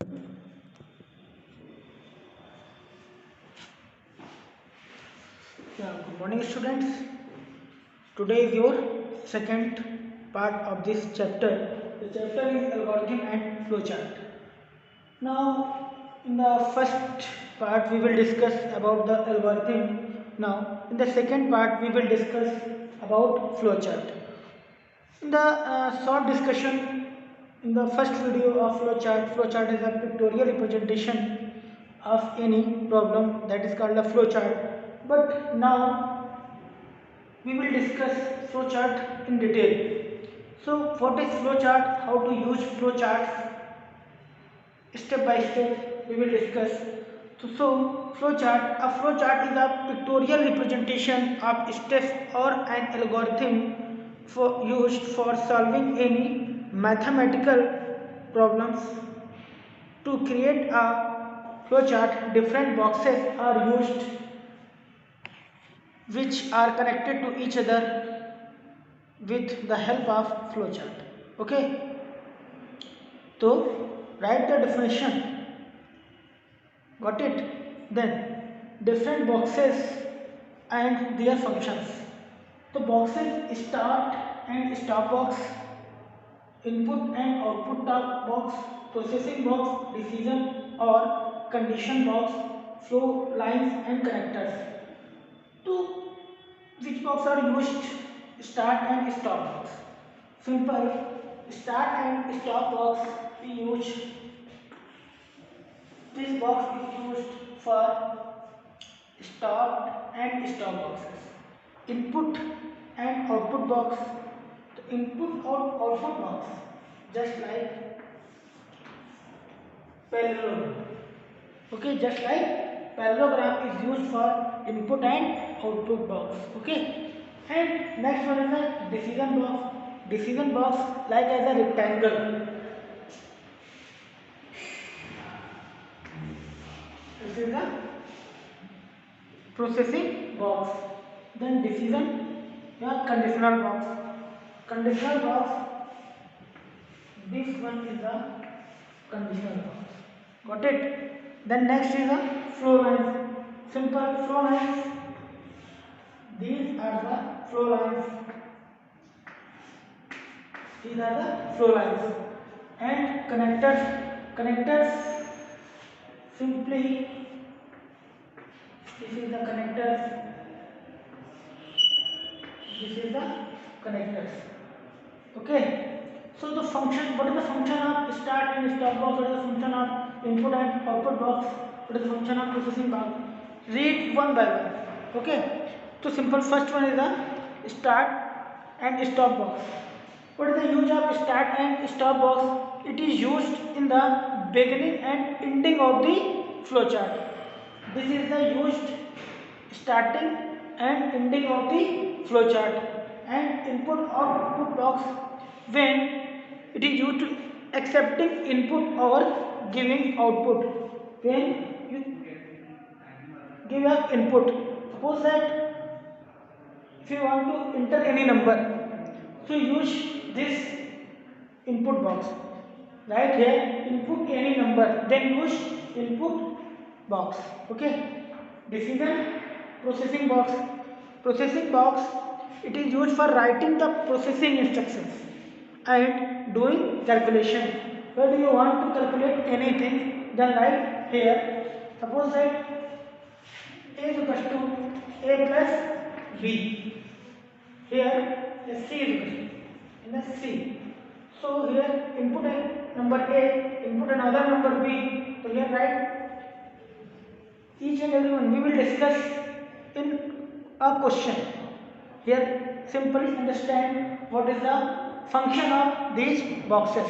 Good morning, students. Today is your second part of this chapter. The chapter is algorithm and flowchart. Now, in the first part, we will discuss about the algorithm. Now, in the second part, we will discuss about flowchart. In the short discussion, in the first video of flowchart is a pictorial representation of any problem, that is called a flowchart. But now we will discuss flowchart in detail. So what is flowchart, how to use flowcharts, step by step we will discuss. So a flowchart is a pictorial representation of steps or an algorithm used for solving any mathematical problems. To create a flowchart, different boxes are used which are connected to each other with the help of flowchart. Okay, so write the definition. Got it? Then different boxes and their functions. The boxes: start and stop box, input and output box, processing box, decision or condition box, flow lines and connectors. To which box are used? Start and stop box. Simple. Start and stop box we use. This box is used for start and stop boxes. Input and output box. The input or output box, just like parallelogram. Okay, just like parallelogram is used for input and output box. Okay, and next one is the decision box. Decision box like as a rectangle. This is the processing box. Then decision, yeah, conditional box. Conditional box. This one is the conditional box. Got it? Then next is the flow lines. Simple flow lines. These are the flow lines. These are the flow lines. And connectors. Connectors simply, this is the connectors. This is the connectors. Okay. So the function, what is the function of start and stop box? What is the function of input and output box? What is the function of processing box? Read one by one. Okay. So simple, first one is the start and stop box. What is the use of start and stop box? It is used in the beginning and ending of the flowchart. This is the used starting and ending of the flowchart. And input or output box when it is used to accepting input or giving output. When you give an input, suppose that if you want to enter any number, so use this input box. Right here, input any number, then use input box. Okay. Decision, processing box. Processing box, it is used for writing the processing instructions and doing calculation. Where do you want to calculate anything, then write here. Suppose that a is equals to a plus b. Here c is equals to in the c. So here input number a, input another number b. So here write each and every one we will discuss in a question. Here simply understand what is the function of these boxes.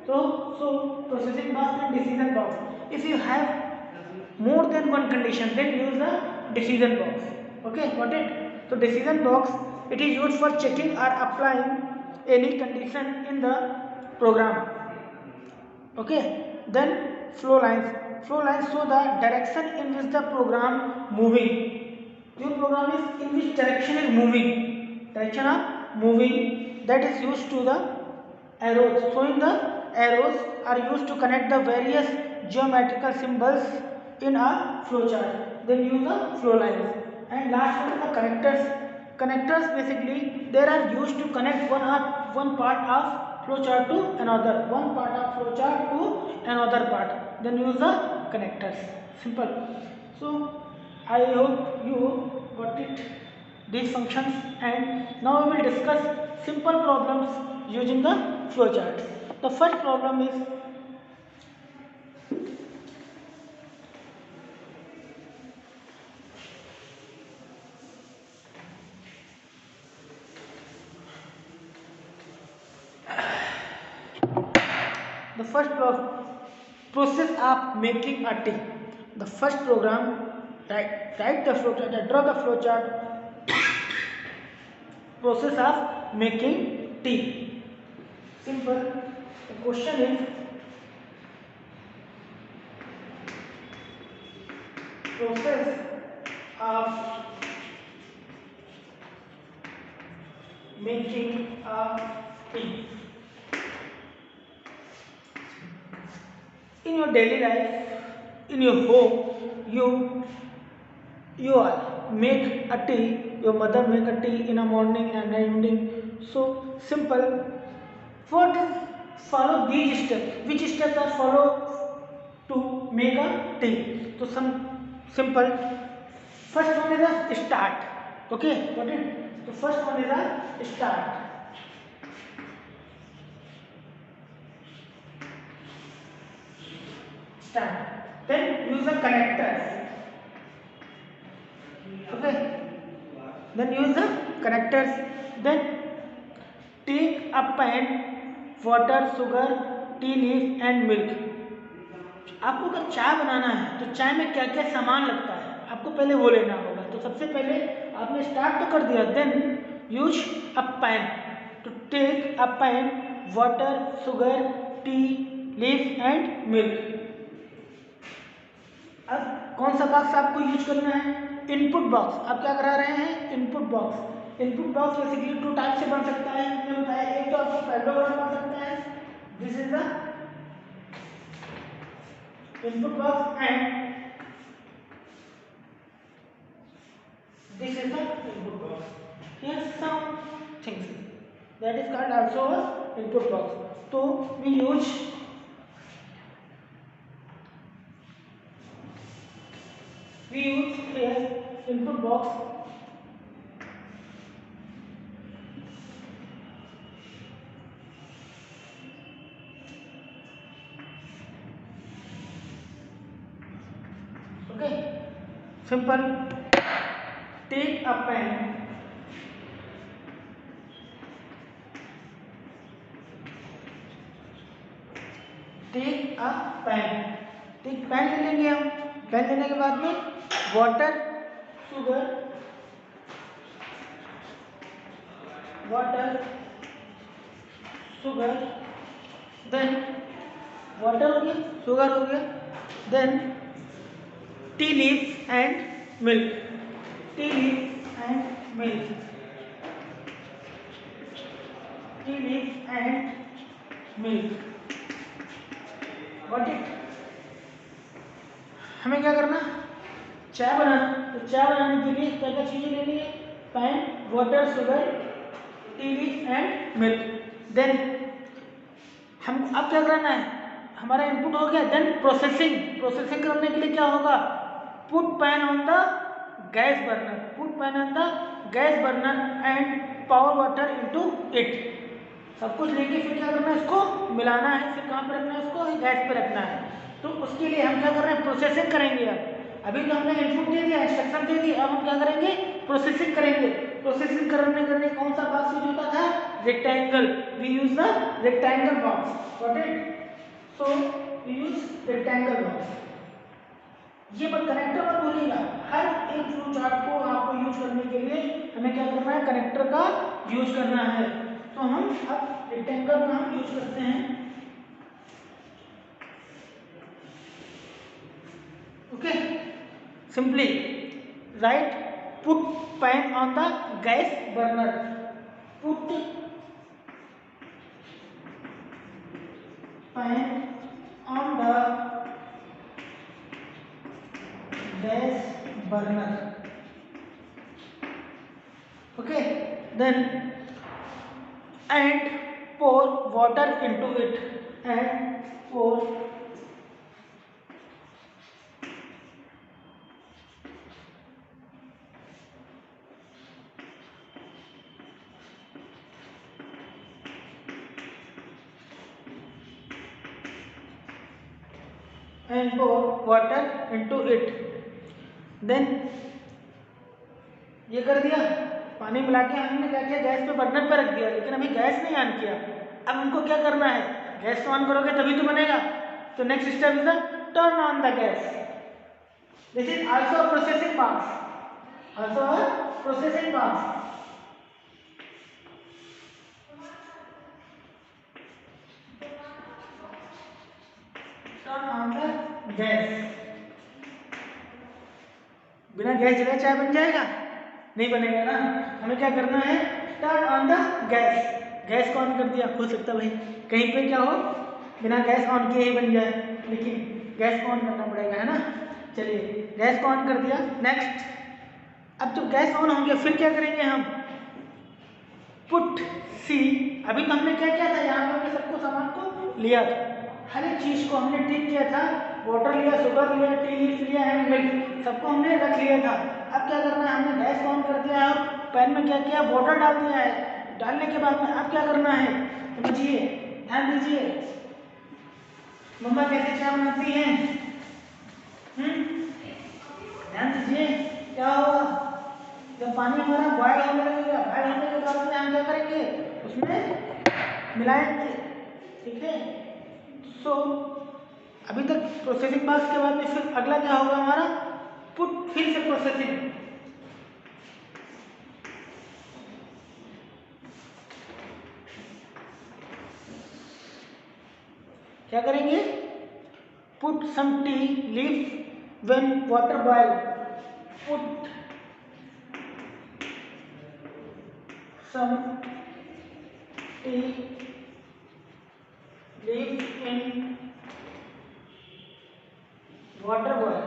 So processing box and decision box. If you have more than one condition, then use the decision box. Okay, got it? So decision box, it is used for checking or applying any condition in the program. Okay, then flow lines. Flow lines show the direction in which the program moving. Your program is in which direction is moving. Direction of moving, that is used to the arrows showing the arrows are used to connect the various geometrical symbols in a flowchart. Then use the flow lines. And last one is the connectors. Connectors basically they are used to connect one part of flowchart to another, one part of flowchart to another part. Then use the connectors. Simple. So I hope you got it, these functions, and now we will discuss simple problems using the flowchart. The first problem is the first process of making a tea. The first program, write the flowchart, draw the flowchart process of making tea. Simple. The question is process of making a tea. In your daily life, in your home, you all make a tea. Your mother make a tea in the morning and evening. So simple. What follow these steps? Which steps are follow to make a tea? So some simple. First one is a start. Okay, got it? So first one is a start. Start. Then use the connectors. Okay. Then use the connectors. Then take a pan, water, sugar, tea leaf and milk. आपको अगर चाय बनाना है तो चाय में क्या क्या सामान लगता है आपको पहले वो लेना होगा. तो सबसे पहले आपने स्टार्ट तो कर दिया. Then use a pan to take a pan, water, sugar, tea leaf and milk. अब कौन सा बॉक्स आपको यूज करना है? Input box. आप क्या करा रहे हैं? Input box. Input box basically two type से बन सकता है. मैंने बताया एक तो आपको पैरेललोग्राम बन सकता है. This is the input box and this is the input box. Here some things that is called also input box. तो we use here input box. Okay, simple. Take a pen, take a pen. ठीक pen ले लेंगे हम. Pen लेने के बाद में water, sugar, then water हो गया, शुगर हो गया, then tea leaf and milk. Tea leaf and milk. Tea leaf and milk. Got it? हमें क्या करना? चाय बनाना. तो चाय बनाने के लिए क्या क्या चीज़ें लेनी है? Pan, water, sugar, tea leaf and milk. Then हम अब क्या करना है? हमारा इनपुट हो गया. Then processing. प्रोसेसिंग करने के लिए क्या होगा? Put pan on the gas burner. Put pan on the gas burner and power water into it. सब कुछ लेके फिर क्या करना है? इसको मिलाना है. फिर कहाँ पे रखना है? इसको गैस पे रखना है. तो उसके लिए हम क्या कर रहे हैं? प्रोसेसिंग करेंगे. अभी तो हमने इनपुट दे दिया, इंस्ट्रक्शन दे दी. अब हम क्या करेंगे? प्रोसेसिंग करेंगे. प्रोसेसिंग करने कौन सा बॉक्स यूज होता था? Rectangle. We use the rectangle box. Got it? So we use rectangle box. ये मत कनेक्टर मत भूलिएगा. हर एक फ्लो चार्ट को आपको यूज करने के लिए हमें क्या करना है? कनेक्टर का यूज करना है. तो हम अब रेक्टेंगल का हम यूज करते हैं. Okay, simply write put pan on the gas burner. Put pan on the gas burner. Okay, then and pour water into it, and pour water into it. Then ये कर दिया, पानी मिला के हमने क्या किया, गैस पे बर्नर पे रख दिया, लेकिन अभी गैस नहीं ऑन किया। अब हमको क्या करना है, गैस ऑन करोगे तभी तो बनेगा। तो next step is the turn on the gas. This is also processing part, also processing part. Turn on the gas. बिना गैस जलाए चाय बन जाएगा? नहीं बनेगा ना। हमें क्या करना है, turn on the gas. Gas को ऑन कर दिया, हो सकता भाई कहीं पे क्या हो, बिना गैस ऑन किए ही बन जाए, लेकिन गैस को ऑन करना पड़ेगा, है ना। चलिए गैस को ऑन कर दिया। नेक्स्ट, अब जब गैस ऑन होंगे फिर क्या करेंगे हम, पुट सी। अभी तो हमने क्या किया था, यहाँ पे हमने सबको सामान को लिया था, हर एक चीज को हमने ठीक किया था, वाटर लिया, शुगर लिया, टी लीफ लिया एंड मिल्क, सबको हमने रख लिया था। अब क्या करना है, हमने गैस ऑन कर दिया है और पैन में क्या किया, वाटर डाल दिया है। डालने के बाद में अब क्या करना है, समझिए, ध्यान दीजिए, मम्मा कैसे चाय बनाती हैं, ध्यान दीजिए। क्या होगा, जब पानी हमारा बॉयल होने लगेगा, बॉयल होने के बाद में हम क्या करेंगे, उसमें मिलाएंगे, ठीक है। सो अभी तक प्रोसेसिंग पास के बाद में फिर अगला क्या होगा हमारा, पुट, फिर से प्रोसेसिंग। क्या करेंगे, put some tea leaf when water boil, put some tea leaf in water boil,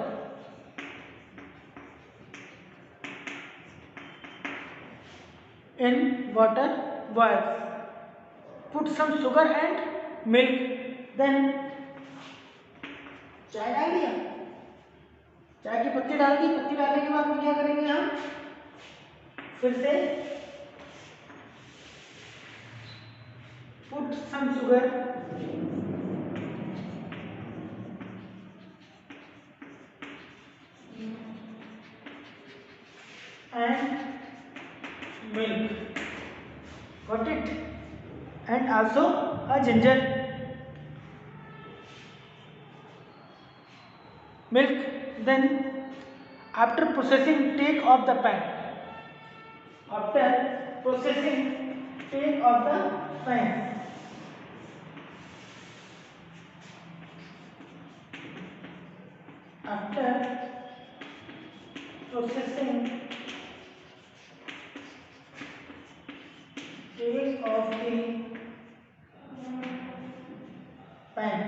in water boils, put some sugar and milk, then चाय डाल दिया, चाय की पत्ती डाल दी, पत्ती डालने के बाद में क्या करेंगे हम, फिर से put some sugar and milk, got it, and also a ginger, milk. Then after processing take off the pan, after processing take off the pan, after processing take off the pan,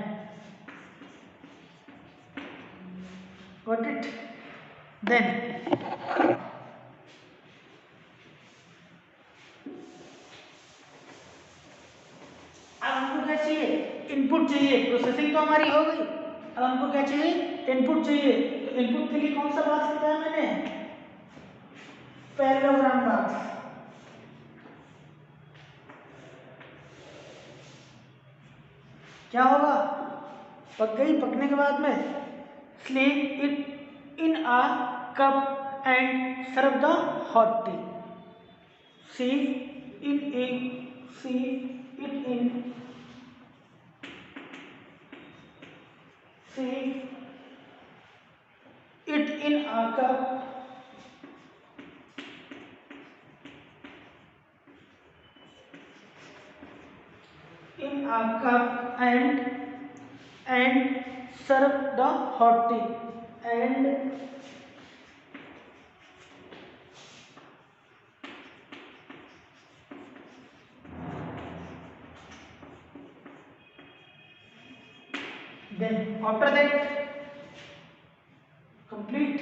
got it, then अब हमको क्या चाहिए, input चाहिए। Processing तो हमारी हो गई, अब हमको क्या चाहिए, इनपुट चाहिए। तो इनपुट के लिए कौन सा बॉक्स बताया मैंने, पैरेललोग्राम बॉक्स। क्या होगा, पक गई, पकने के बाद में sleep it in a cup and serve the hot tea, see it in a cup and serve the hot tea, and then after that complete,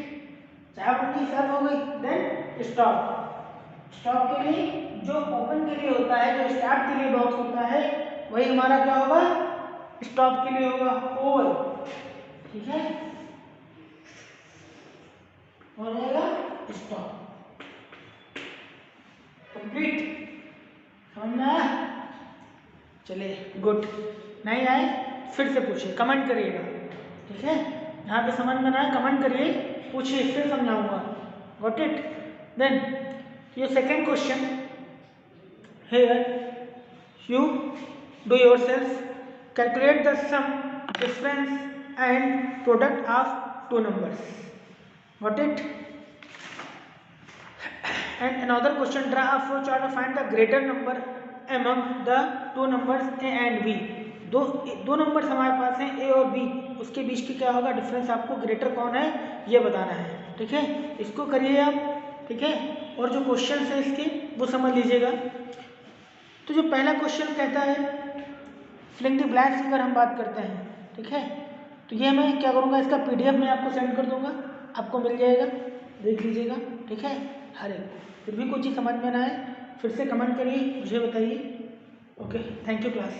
चाय बन गई, सर्व हो गई, देन स्टॉप। स्टॉप के लिए जो ओपन के लिए होता है, जो स्टार्ट के लिए बॉक्स होता है, वही हमारा क्या होगा, स्टॉप के लिए होगा ओवल, ठीक है, और रहेगा स्टॉप। कंप्लीट, समझ में आया? चलिए गुड, नहीं आए फिर से पूछिए, कमेंट करिएगा, ठीक है, यहाँ पे समझ में ना आए कमेंट करिए, पूछिए, फिर समझाऊंगा। Got it? Then your second question, here you do yourself calculate the sum, difference and product of two numbers. Got it? And another question, draw a flow chart to find the greater number among the two numbers a and b. दो numbers हमारे पास हैं a और b, उसके बीच की क्या होगा difference, आपको greater कौन है ये बताना है, ठीक है, इसको करिए आप, ठीक है, और जो क्वेश्चन है इसके वो समझ लीजिएगा। तो जो पहला क्वेश्चन कहता है फिलिंग द ब्लैंक्स की अगर हम बात करते हैं, ठीक है, तो ये मैं क्या करूँगा, इसका PDF मैं आपको सेंड कर दूंगा, आपको मिल जाएगा, देख लीजिएगा, ठीक है, हर एक। फिर भी कोई चीज़ समझ में ना आए फिर से कमेंट करिए, मुझे बताइए। Okay, thank you class.